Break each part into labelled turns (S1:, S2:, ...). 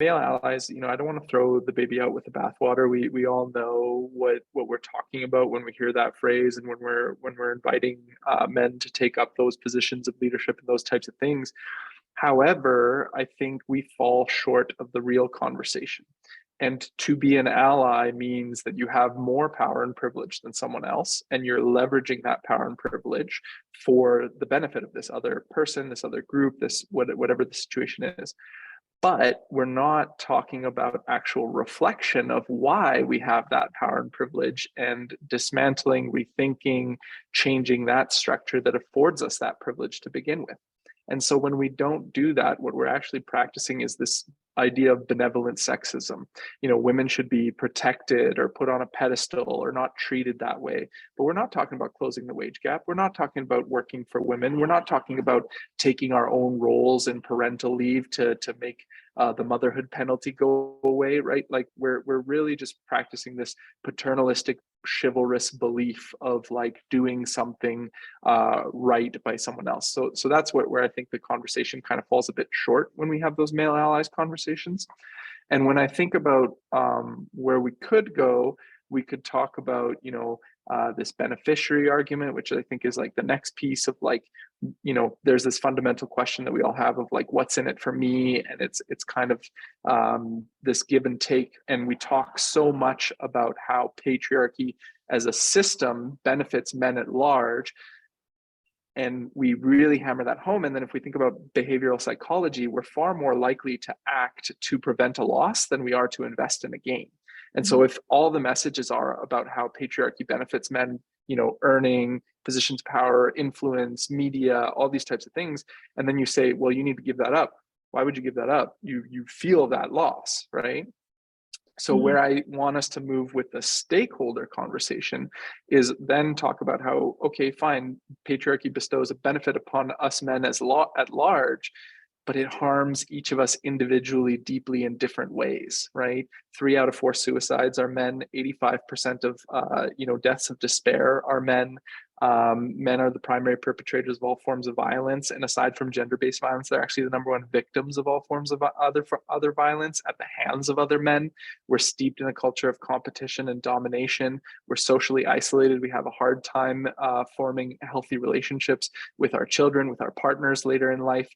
S1: male allies, I don't want to throw the baby out with the bathwater. We all know what we're talking about when we hear that phrase, and when we're inviting men to take up those positions of leadership and those types of things. However, I think we fall short of the real conversation. And to be an ally means that you have more power and privilege than someone else, and you're leveraging that power and privilege for the benefit of this other person, this other group, this whatever the situation is. But we're not talking about actual reflection of why we have that power and privilege, and dismantling, rethinking, changing that structure that affords us that privilege to begin with. And so when we don't do that, what we're actually practicing is this idea of benevolent sexism. Women should be protected or put on a pedestal or not treated that way. But we're not talking about closing the wage gap. We're not talking about working for women. We're not talking about taking our own roles in parental leave to make the motherhood penalty go away, right? Like we're really just practicing this paternalistic, chivalrous belief of like doing something right by someone else. So that's where I think the conversation kind of falls a bit short when we have those male allies conversations. And when I think about where we could go, we could talk about, this beneficiary argument, which I think is like the next piece of like, there's this fundamental question that we all have of like, what's in it for me? And it's kind of this give and take. And we talk so much about how patriarchy as a system benefits men at large. And we really hammer that home. And then if we think about behavioral psychology, we're far more likely to act to prevent a loss than we are to invest in a gain. And so if all the messages are about how patriarchy benefits men, earning positions of power, influence, media, all these types of things, and then you say, well, you need to give that up. Why would you give that up? You feel that loss, right? So where I want us to move with the stakeholder conversation is then talk about how, okay, fine, patriarchy bestows a benefit upon us men at large, but it harms each of us individually deeply in different ways, right? 3 out of 4 suicides are men. 85% of deaths of despair are men. Men are the primary perpetrators of all forms of violence, and aside from gender-based violence, they're actually the number 1 victims of all forms of other violence at the hands of other men. We're steeped in a culture of competition and domination. We're socially isolated. We have a hard time forming healthy relationships with our children, with our partners later in life,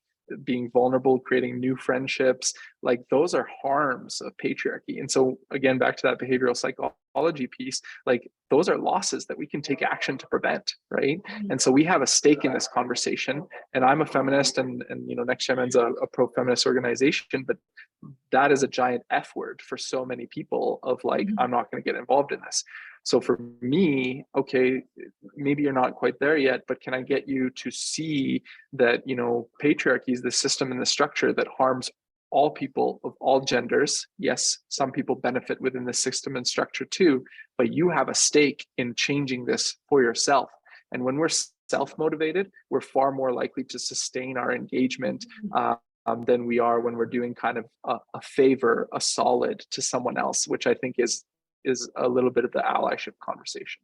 S1: being vulnerable, creating new friendships. Like those are harms of patriarchy. And so again, back to that behavioral psychology piece, like those are losses that we can take action to prevent, right? And so we have a stake in this conversation. And I'm a feminist, and Next Gen's a pro-feminist organization, but that is a giant F word for so many people of like, I'm not going to get involved in this. So for me, okay, maybe you're not quite there yet, but can I get you to see that, patriarchy is the system and the structure that harms all people of all genders? Yes, some people benefit within the system and structure too, but you have a stake in changing this for yourself. And when we're self-motivated, we're far more likely to sustain our engagement than we are when we're doing kind of a favor, a solid to someone else, which I think is a little bit of the allyship conversation.